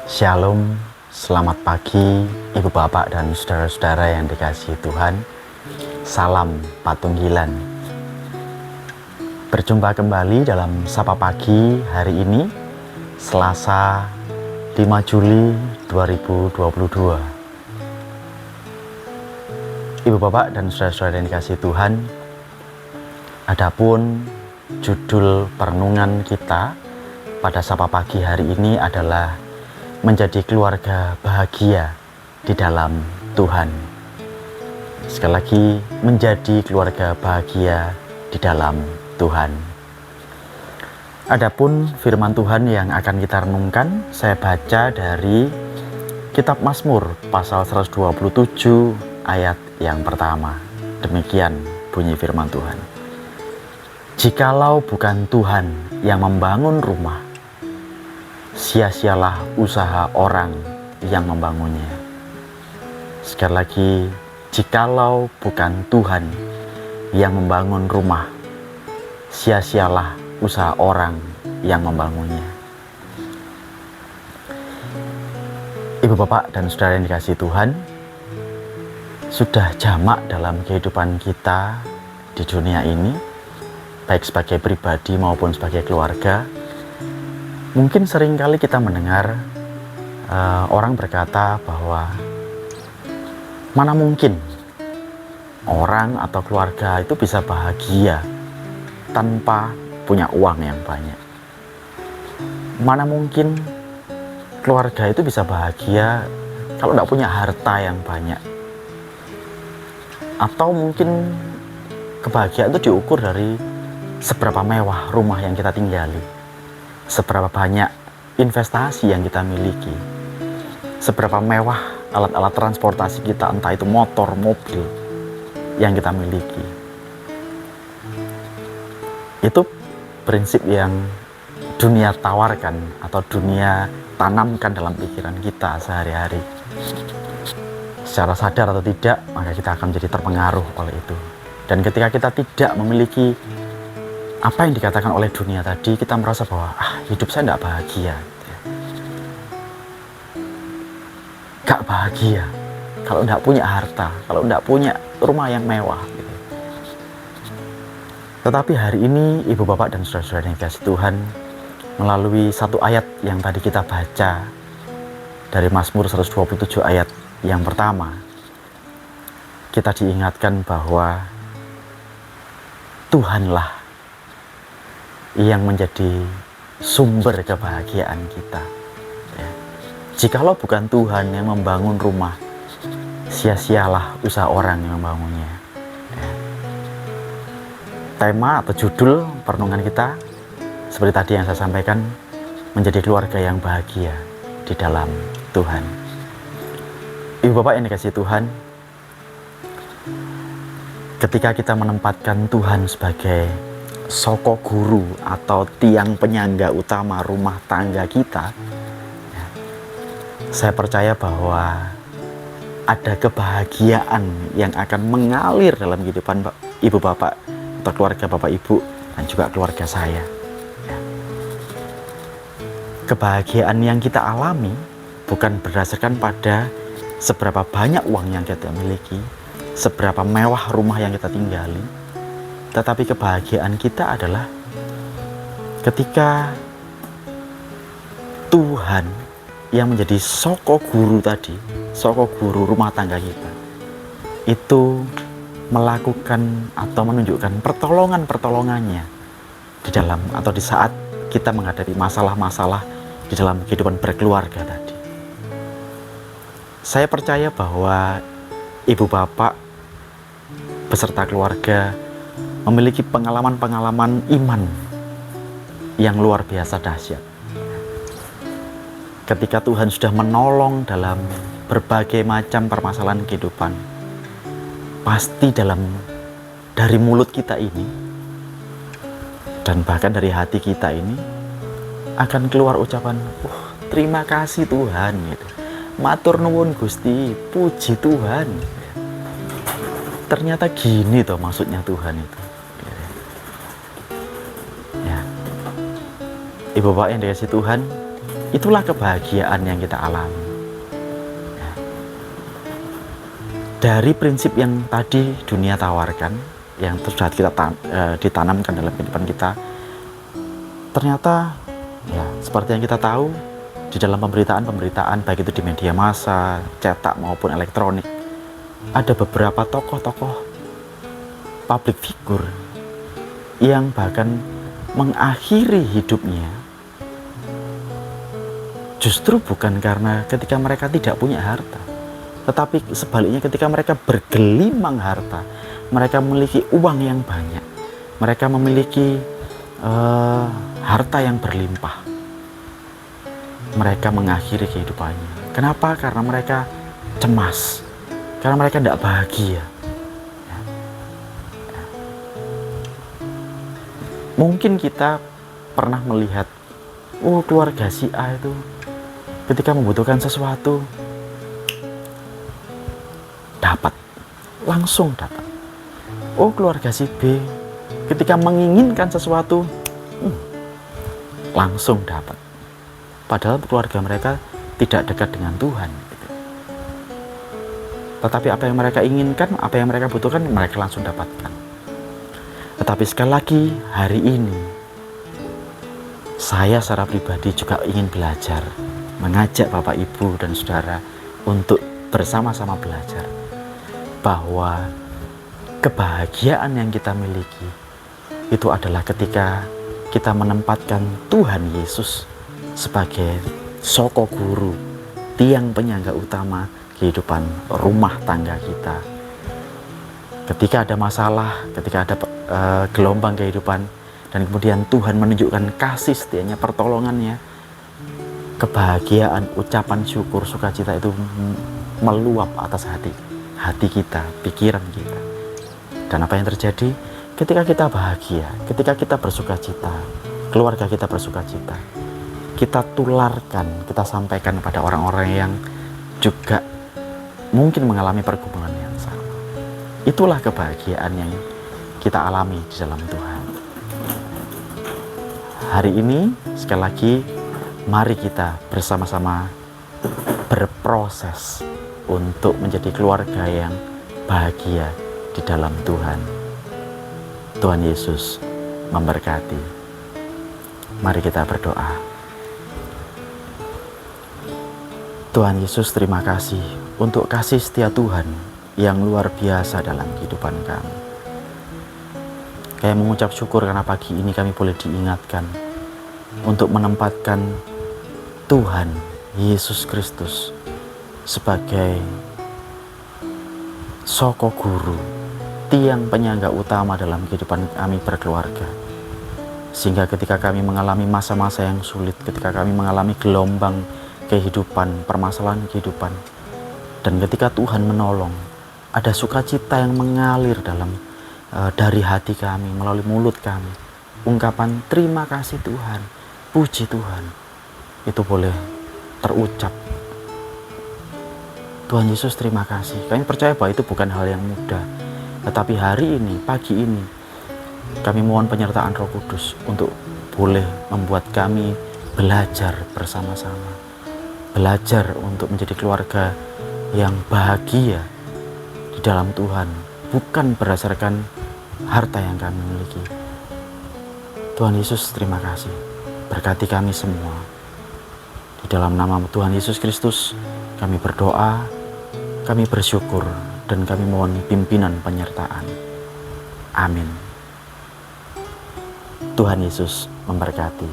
Shalom, selamat pagi Ibu Bapak dan saudara-saudara yang dikasihi Tuhan. Salam Patunggilan. Berjumpa kembali dalam Sapa Pagi hari ini, Selasa 5 Juli 2022. Ibu Bapak dan saudara-saudara yang dikasihi Tuhan, adapun judul perenungan kita pada Sapa Pagi hari ini adalah menjadi keluarga bahagia di dalam Tuhan. Sekali lagi, menjadi keluarga bahagia di dalam Tuhan. Adapun firman Tuhan yang akan kita renungkan, saya baca dari Kitab Mazmur pasal 127 ayat yang pertama. Demikian bunyi firman Tuhan. Jikalau bukan Tuhan yang membangun rumah, sia-sialah usaha orang yang membangunnya. Sekali lagi, jikalau bukan Tuhan yang membangun rumah, sia-sialah usaha orang yang membangunnya. Ibu Bapak dan saudara yang dikasihi Tuhan, sudah jamak dalam kehidupan kita di dunia ini, baik sebagai pribadi maupun sebagai keluarga. Mungkin seringkali kita mendengar orang berkata bahwa mana mungkin orang atau keluarga itu bisa bahagia tanpa punya uang yang banyak. Mana mungkin keluarga itu bisa bahagia kalau tidak punya harta yang banyak. Atau mungkin kebahagiaan itu diukur dari seberapa mewah rumah yang kita tinggali, seberapa banyak investasi yang kita miliki, seberapa mewah alat-alat transportasi kita, entah itu motor, mobil yang kita miliki. Itu prinsip yang dunia tawarkan atau dunia tanamkan dalam pikiran kita sehari-hari. Secara sadar atau tidak, maka kita akan menjadi terpengaruh oleh itu. Dan ketika kita tidak memiliki apa yang dikatakan oleh dunia tadi, kita merasa bahwa hidup saya tidak bahagia, gak bahagia kalau tidak punya harta, kalau tidak punya rumah yang mewah. Tetapi hari ini Ibu Bapak dan saudara-saudara yang dikasihi Tuhan, melalui satu ayat yang tadi kita baca dari Mazmur 127 ayat yang pertama, kita diingatkan bahwa Tuhanlah yang menjadi sumber kebahagiaan kita. Jikalau bukan Tuhan yang membangun rumah, sia-sialah usaha orang yang membangunnya. Tema atau judul perenungan kita seperti tadi yang saya sampaikan, menjadi keluarga yang bahagia di dalam Tuhan. Ibu Bapak yang dikasihi Tuhan, ketika kita menempatkan Tuhan sebagai soko guru atau tiang penyangga utama rumah tangga kita, saya percaya bahwa ada kebahagiaan yang akan mengalir dalam kehidupan Ibu Bapak atau keluarga Bapak Ibu dan juga keluarga saya. Kebahagiaan yang kita alami bukan berdasarkan pada seberapa banyak uang yang kita miliki, seberapa mewah rumah yang kita tinggali, tetapi kebahagiaan kita adalah ketika Tuhan yang menjadi soko guru tadi, soko guru rumah tangga kita, itu melakukan atau menunjukkan pertolongan-pertolongannya di dalam atau di saat kita menghadapi masalah-masalah di dalam kehidupan berkeluarga tadi. Saya percaya bahwa Ibu Bapak beserta keluarga memiliki pengalaman-pengalaman iman yang luar biasa dahsyat. Ketika Tuhan sudah menolong dalam berbagai macam permasalahan kehidupan, pasti dari mulut kita ini dan bahkan dari hati kita ini akan keluar ucapan, terima kasih Tuhan, gitu. Matur nuwun Gusti, puji Tuhan. Ternyata gini toh maksudnya Tuhan itu. Ibu Bapak yang dikasihi Tuhan, Itulah kebahagiaan yang kita alami. Ya. Dari prinsip yang tadi dunia tawarkan, yang sudah kita ditanamkan dalam kehidupan kita, ternyata ya seperti yang kita tahu di dalam pemberitaan baik itu di media massa, cetak maupun elektronik, ada beberapa tokoh-tokoh public figure yang bahkan mengakhiri hidupnya justru bukan karena ketika mereka tidak punya harta, tetapi sebaliknya ketika mereka bergelimang harta, mereka memiliki uang yang banyak, mereka memiliki harta yang berlimpah, mereka mengakhiri kehidupannya. Kenapa? Karena mereka cemas, karena mereka tidak bahagia. Mungkin kita pernah melihat, keluarga si A itu ketika membutuhkan sesuatu dapat, langsung dapat. Keluarga si B ketika menginginkan sesuatu langsung dapat. Padahal keluarga mereka tidak dekat dengan Tuhan gitu. Tetapi apa yang mereka inginkan, apa yang mereka butuhkan, mereka langsung dapatkan. Tetapi sekali lagi, hari ini saya secara pribadi juga ingin belajar, mengajak Bapak, Ibu, dan Saudara untuk bersama-sama belajar bahwa kebahagiaan yang kita miliki itu adalah ketika kita menempatkan Tuhan Yesus sebagai soko guru, tiang penyangga utama kehidupan rumah tangga kita. Ketika ada masalah, ketika ada gelombang kehidupan, dan kemudian Tuhan menunjukkan kasih setianya, pertolongannya, kebahagiaan, ucapan syukur, sukacita itu meluap atas hati kita, pikiran kita. Dan apa yang terjadi? Ketika kita bahagia, ketika kita bersukacita, keluarga kita bersukacita, kita tularkan, kita sampaikan kepada orang-orang yang juga mungkin mengalami pergumulan yang sama. Itulah kebahagiaan yang kita alami di dalam Tuhan. Hari ini, sekali lagi, mari kita bersama-sama berproses untuk menjadi keluarga yang bahagia di dalam Tuhan. Tuhan Yesus memberkati. Mari kita berdoa. Tuhan Yesus, terima kasih untuk kasih setia Tuhan yang luar biasa dalam kehidupan kami. Kami mengucap syukur karena pagi ini kami boleh diingatkan untuk menempatkan Tuhan Yesus Kristus sebagai soko guru, tiang penyangga utama dalam kehidupan kami berkeluarga. Sehingga ketika kami mengalami masa-masa yang sulit, ketika kami mengalami gelombang kehidupan, permasalahan kehidupan, dan ketika Tuhan menolong, ada sukacita yang mengalir dari hati kami, melalui mulut kami. Ungkapan terima kasih Tuhan, puji Tuhan, itu boleh terucap. Tuhan Yesus, terima kasih. Kami percaya bahwa itu bukan hal yang mudah. Tetapi hari ini, pagi ini, kami mohon penyertaan Roh Kudus untuk boleh membuat kami belajar bersama-sama. Belajar untuk menjadi keluarga yang bahagia di dalam Tuhan, bukan berdasarkan harta yang kami miliki. Tuhan Yesus, terima kasih. Berkati kami semua. Di dalam nama Tuhan Yesus Kristus, kami berdoa, kami bersyukur, dan kami mohon pimpinan penyertaan. Amin. Tuhan Yesus memberkati.